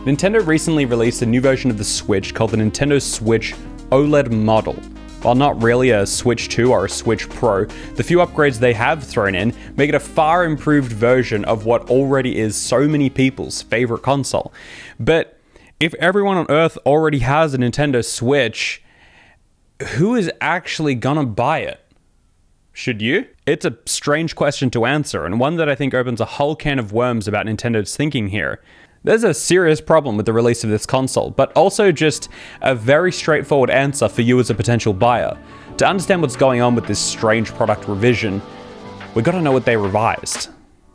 Nintendo recently released a new version of the Switch called the Nintendo Switch OLED Model. While not really a Switch 2 or a Switch Pro, the few upgrades they have thrown in make it a far improved version of what already is so many people's favorite console. But if everyone on Earth already has a Nintendo Switch, who is actually gonna buy it? Should you? It's a strange question to answer, and one that I think opens a whole can of worms about Nintendo's thinking here. There's a serious problem with the release of this console, but also just a very straightforward answer for you as a potential buyer. To understand what's going on with this strange product revision, we gotta know what they revised.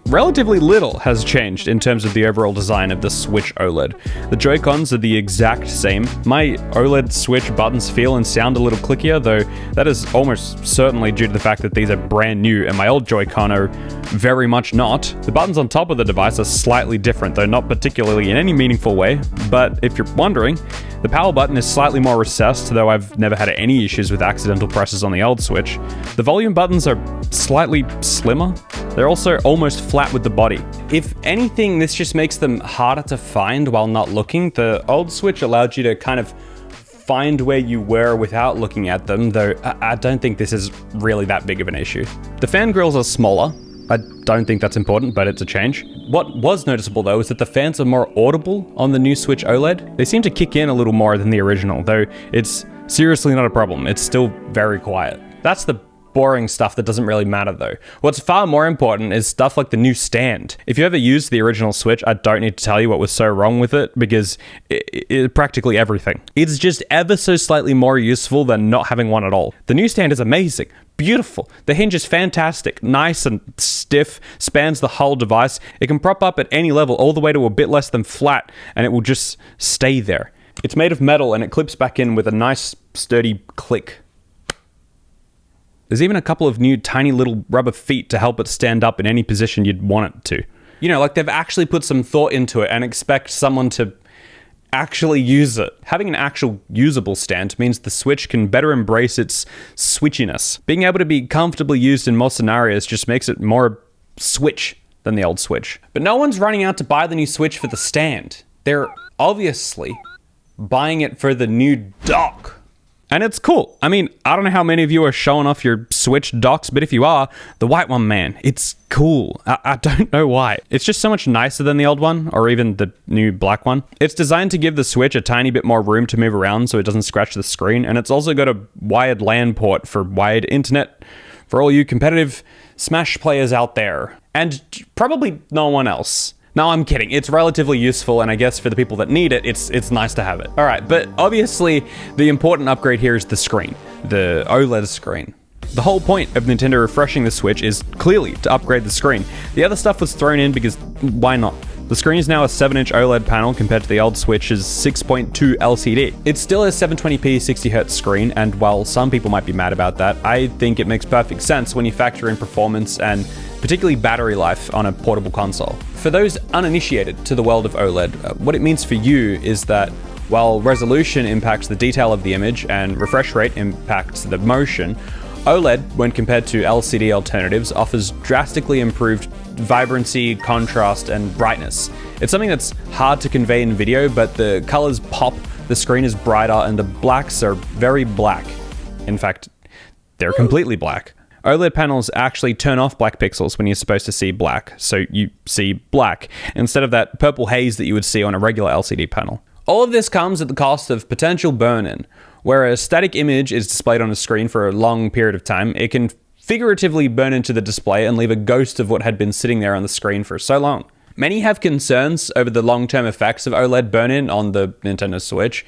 Relatively little has changed in terms of the overall design of the Switch OLED. The Joy-Cons are the exact same. My OLED Switch buttons feel and sound a little clickier, though that is almost certainly due to the fact that these are brand new and my old Joy-Con are very much not. The buttons on top of the device are slightly different, though not particularly in any meaningful way, but if you're wondering, the power button is slightly more recessed, though I've never had any issues with accidental presses on the old Switch. The volume buttons are slightly slimmer. They're also almost flat with the body. If anything, this just makes them harder to find while not looking. The old Switch allowed you to kind of find where you were without looking at them, though I don't think this is really that big of an issue. The fan grills are smaller. I don't think that's important, but it's a change. What was noticeable though is that the fans are more audible on the new Switch OLED. They seem to kick in a little more than the original, though it's seriously not a problem. It's still very quiet. That's the boring stuff that doesn't really matter though. What's far more important is stuff like the new stand. If you ever used the original Switch, I don't need to tell you what was so wrong with it, because it practically everything. It's just ever so slightly more useful than not having one at all. The new stand is amazing. Beautiful. The hinge is fantastic, nice and stiff, spans the whole device. It can prop up at any level all the way to a bit less than flat, and it will just stay there. It's made of metal and it clips back in with a nice sturdy click. There's even a couple of new tiny little rubber feet to help it stand up in any position you'd want it to. You know, like they've actually put some thought into it and expect someone to actually use it. Having an actual usable stand means the Switch can better embrace its switchiness. Being able to be comfortably used in more scenarios just makes it more Switch than the old Switch. But no one's running out to buy the new Switch for the stand. They're obviously buying it for the new dock. And it's cool. I mean, I don't know how many of you are showing off your Switch docks, but if you are, the white one, man, it's cool. I don't know why. It's just so much nicer than the old one, or even the new black one. It's designed to give the Switch a tiny bit more room to move around so it doesn't scratch the screen, and it's also got a wired LAN port for wired internet for all you competitive Smash players out there. And probably no one else. No, I'm kidding. It's relatively useful, and I guess for the people that need it, it's nice to have it. All right, but obviously the important upgrade here is the screen, the OLED screen. The whole point of Nintendo refreshing the Switch is clearly to upgrade the screen. The other stuff was thrown in because why not? The screen is now a 7-inch OLED panel compared to the old Switch's 6.2 LCD. It's still a 720p 60Hz screen, and while some people might be mad about that, I think it makes perfect sense when you factor in performance and particularly battery life on a portable console. For those uninitiated to the world of OLED, what it means for you is that while resolution impacts the detail of the image and refresh rate impacts the motion, OLED, when compared to LCD alternatives, offers drastically improved vibrancy, contrast, and brightness. It's something that's hard to convey in video, but the colors pop, the screen is brighter, and the blacks are very black. In fact, they're completely black. OLED panels actually turn off black pixels when you're supposed to see black, so you see black, instead of that purple haze that you would see on a regular LCD panel. All of this comes at the cost of potential burn-in. Where a static image is displayed on a screen for a long period of time, it can figuratively burn into the display and leave a ghost of what had been sitting there on the screen for so long. Many have concerns over the long-term effects of OLED burn-in on the Nintendo Switch.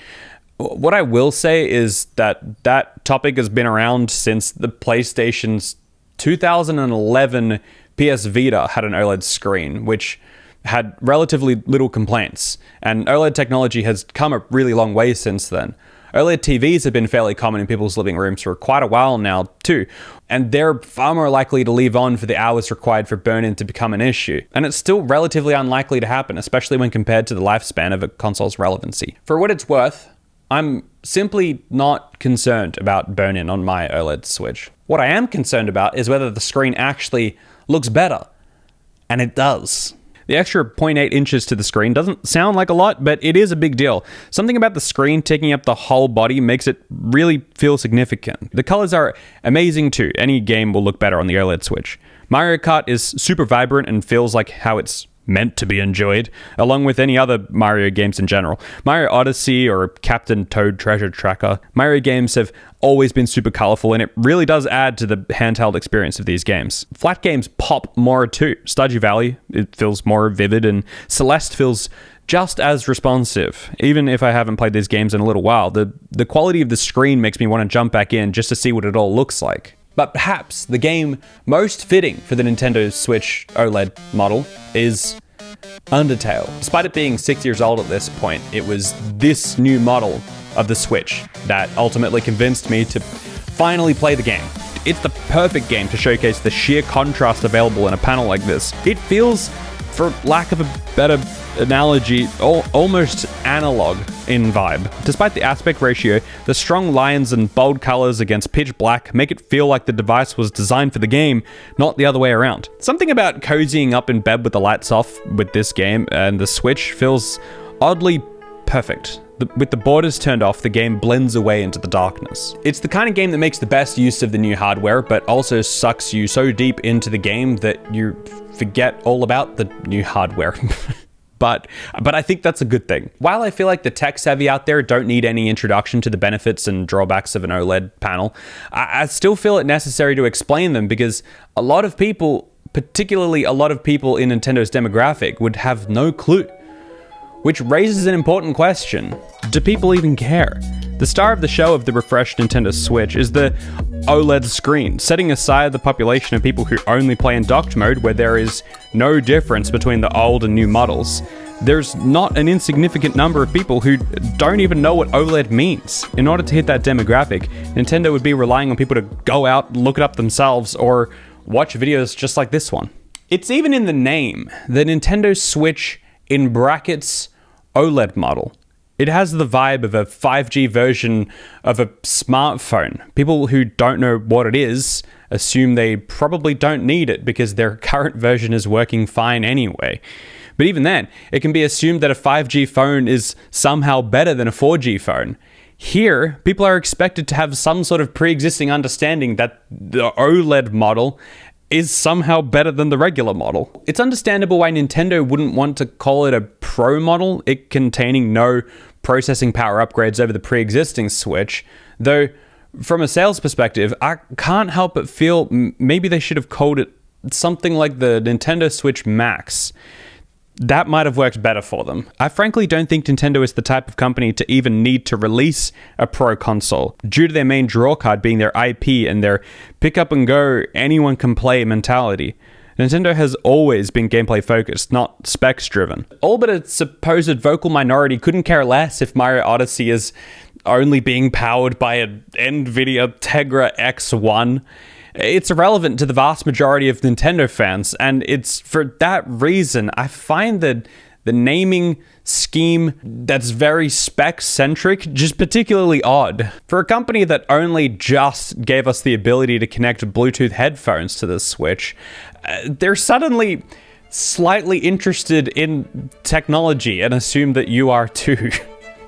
What I will say is that that topic has been around since the PlayStation's 2011 PS Vita had an OLED screen, which had relatively little complaints, and OLED technology has come a really long way since then. OLED TVs have been fairly common in people's living rooms for quite a while now too, and they're far more likely to leave on for the hours required for burn-in to become an issue. And it's still relatively unlikely to happen, especially when compared to the lifespan of a console's relevancy. For what it's worth, I'm simply not concerned about burn-in on my OLED Switch. What I am concerned about is whether the screen actually looks better. And it does. The extra 0.8 inches to the screen doesn't sound like a lot, but it is a big deal. Something about the screen taking up the whole body makes it really feel significant. The colors are amazing too. Any game will look better on the OLED Switch. Mario Kart is super vibrant and feels like how it's meant to be enjoyed, along with any other Mario games in general. Mario Odyssey or Captain Toad Treasure Tracker. Mario games have always been super colorful, and it really does add to the handheld experience of these games. Flat games pop more too. Stardew Valley, it feels more vivid, and Celeste feels just as responsive. Even if I haven't played these games in a little while, the quality of the screen makes me want to jump back in just to see what it all looks like. But perhaps the game most fitting for the Nintendo Switch OLED model is Undertale. Despite it being 6 years old at this point, it was this new model of the Switch that ultimately convinced me to finally play the game. It's the perfect game to showcase the sheer contrast available in a panel like this. It feels, for lack of a better analogy, almost analog in vibe. Despite the aspect ratio, the strong lines and bold colors against pitch black make it feel like the device was designed for the game, not the other way around. Something about cozying up in bed with the lights off with this game and the Switch feels oddly perfect. With the borders turned off, the game blends away into the darkness. It's the kind of game that makes the best use of the new hardware, but also sucks you so deep into the game that you forget all about the new hardware. But I think that's a good thing. While I feel like the tech savvy out there don't need any introduction to the benefits and drawbacks of an OLED panel, I still feel it necessary to explain them because a lot of people, particularly a lot of people in Nintendo's demographic, would have no clue. Which raises an important question. Do people even care? The star of the show of the refreshed Nintendo Switch is the OLED screen, setting aside the population of people who only play in docked mode where there is no difference between the old and new models. There's not an insignificant number of people who don't even know what OLED means. In order to hit that demographic, Nintendo would be relying on people to go out, look it up themselves, or watch videos just like this one. It's even in the name, the Nintendo Switch in brackets OLED model. It has the vibe of a 5G version of a smartphone. People who don't know what it is assume they probably don't need it because their current version is working fine anyway. But even then, it can be assumed that a 5G phone is somehow better than a 4G phone. Here, people are expected to have some sort of pre-existing understanding that the OLED model is somehow better than the regular model. It's understandable why Nintendo wouldn't want to call it a Pro model, it containing no processing power upgrades over the pre-existing Switch, though from a sales perspective, I can't help but feel maybe they should have called it something like the Nintendo Switch Max. That might have worked better for them. I frankly don't think Nintendo is the type of company to even need to release a Pro console, due to their main drawcard being their IP and their pick up and go, anyone can play mentality. Nintendo has always been gameplay focused, not specs driven. All but a supposed vocal minority couldn't care less if Mario Odyssey is only being powered by an NVIDIA Tegra X1. It's irrelevant to the vast majority of Nintendo fans, and it's for that reason I find that the naming scheme that's very spec-centric just particularly odd. For a company that only just gave us the ability to connect Bluetooth headphones to the Switch, they're suddenly slightly interested in technology and assume that you are too.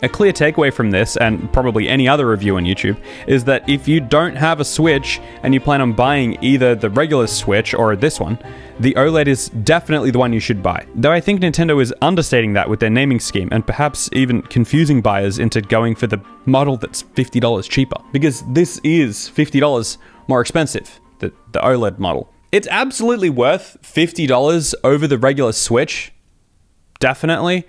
A clear takeaway from this, and probably any other review on YouTube, is that if you don't have a Switch and you plan on buying either the regular Switch or this one, the OLED is definitely the one you should buy. Though I think Nintendo is understating that with their naming scheme and perhaps even confusing buyers into going for the model that's $50 cheaper. Because this is $50 more expensive, the OLED model. It's absolutely worth $50 over the regular Switch, definitely.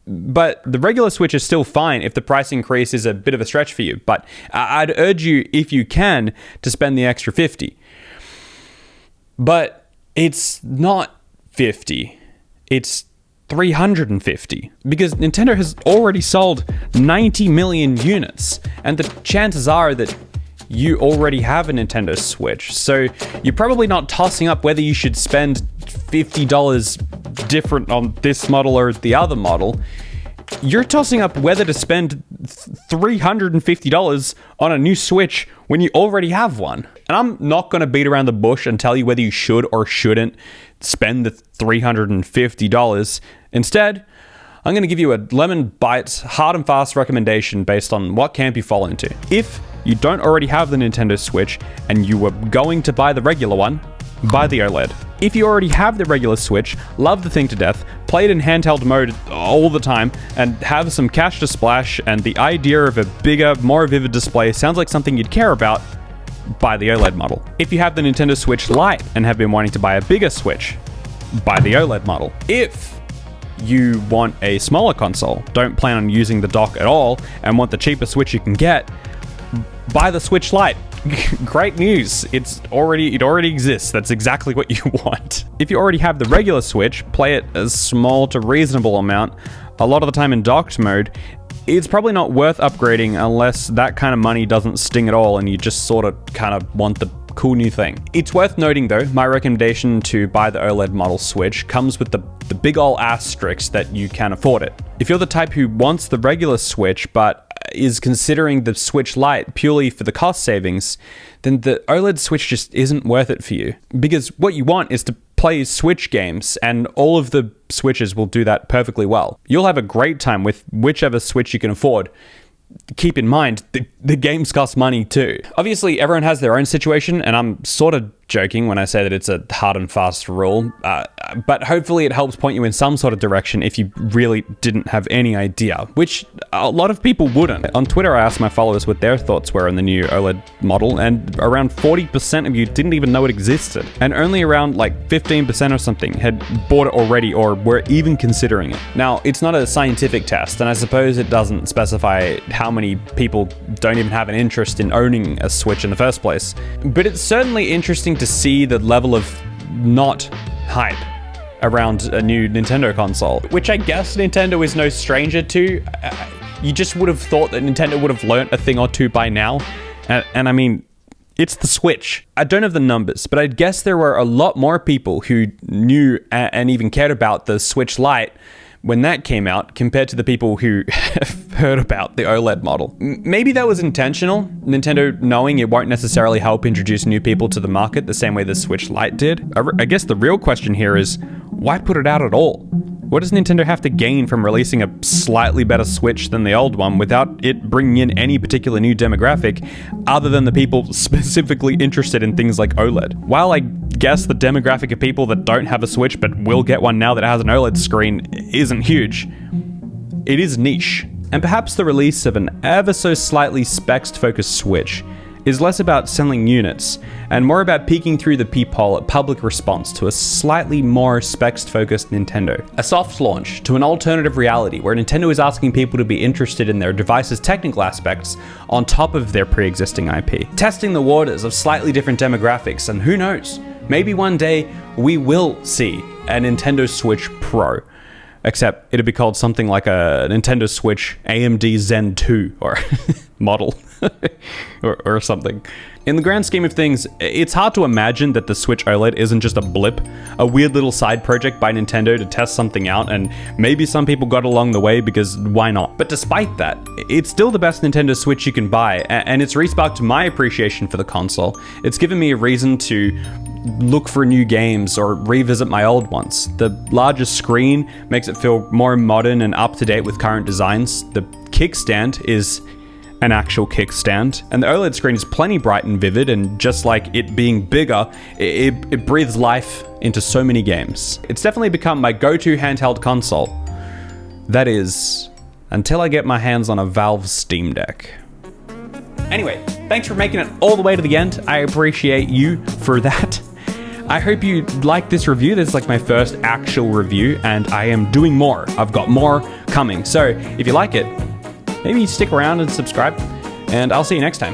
But the regular Switch is still fine if the price increase is a bit of a stretch for you. But I'd urge you, if you can, to spend the extra $50. But it's not $50. It's $350. Because Nintendo has already sold 90 million units. And the chances are that you already have a Nintendo Switch. So you're probably not tossing up whether you should spend $50 different on this model or the other model. You're tossing up whether to spend $350 on a new Switch when you already have one. And I'm not going to beat around the bush and tell you whether you should or shouldn't spend the $350. Instead, I'm going to give you a lemon bites, hard and fast recommendation based on what camp you fall into. If you don't already have the Nintendo Switch and you were going to buy the regular one, buy the OLED. If you already have the regular Switch, love the thing to death, play it in handheld mode all the time, and have some cash to splash, and the idea of a bigger, more vivid display sounds like something you'd care about, buy the OLED model. If you have the Nintendo Switch Lite and have been wanting to buy a bigger Switch, buy the OLED model. If you want a smaller console, don't plan on using the dock at all, and want the cheapest Switch you can get, buy the Switch Lite. Great news, it already exists. That's exactly what you want. If you already have the regular Switch, play it a small to reasonable amount, a lot of the time in docked mode. It's probably not worth upgrading unless that kind of money doesn't sting at all and you just sort of kind of want the cool new thing. It's worth noting though, my recommendation to buy the OLED model Switch comes with the big ol' asterisk that you can afford it. If you're the type who wants the regular Switch but is considering the Switch Lite purely for the cost savings, then the OLED Switch just isn't worth it for you. Because what you want is to play Switch games, and all of the Switches will do that perfectly well. You'll have a great time with whichever Switch you can afford. Keep in mind, the games cost money too. Obviously, everyone has their own situation, and I'm sort of joking when I say that it's a hard and fast rule, but hopefully it helps point you in some sort of direction if you really didn't have any idea, which a lot of people wouldn't. On Twitter, I asked my followers what their thoughts were on the new OLED model, and around 40% of you didn't even know it existed, and only around like 15% or something had bought it already or were even considering it. Now, it's not a scientific test, and I suppose it doesn't specify how many people don't even have an interest in owning a Switch in the first place, but it's certainly interesting to see the level of not hype around a new Nintendo console, which I guess Nintendo is no stranger to. You just would have thought that Nintendo would have learnt a thing or two by now, and I mean, it's the Switch. I don't have the numbers, but I'd guess there were a lot more people who knew and even cared about the Switch Lite when that came out compared to the people who heard about the OLED model. Maybe that was intentional, Nintendo knowing it won't necessarily help introduce new people to the market the same way the Switch Lite did. I guess the real question here is, why put it out at all? What does Nintendo have to gain from releasing a slightly better Switch than the old one without it bringing in any particular new demographic other than the people specifically interested in things like OLED? While I guess the demographic of people that don't have a Switch but will get one now that it has an OLED screen isn't huge, it is niche. And perhaps the release of an ever so slightly specs-focused Switch is less about selling units and more about peeking through the peephole at public response to a slightly more specs-focused Nintendo. A soft launch to an alternative reality where Nintendo is asking people to be interested in their device's technical aspects on top of their pre-existing IP. Testing the waters of slightly different demographics, and who knows, maybe one day we will see a Nintendo Switch Pro. Except it'd be called something like a Nintendo Switch AMD Zen 2 or model or something. In the grand scheme of things, it's hard to imagine that the Switch OLED isn't just a blip, a weird little side project by Nintendo to test something out, and maybe some people got along the way because why not? But despite that, it's still the best Nintendo Switch you can buy, and it's resparked my appreciation for the console. It's given me a reason to look for new games or revisit my old ones. The larger screen makes it feel more modern and up to date with current designs. The kickstand is an actual kickstand, and the OLED screen is plenty bright and vivid, and just like it being bigger, it breathes life into so many games. It's definitely become my go-to handheld console. That is, until I get my hands on a Valve Steam Deck. Anyway, thanks for making it all the way to the end. I appreciate you for that. I hope you liked this review. This is like my first actual review, and I am doing more. I've got more coming. So if you like it, maybe stick around and subscribe, and I'll see you next time.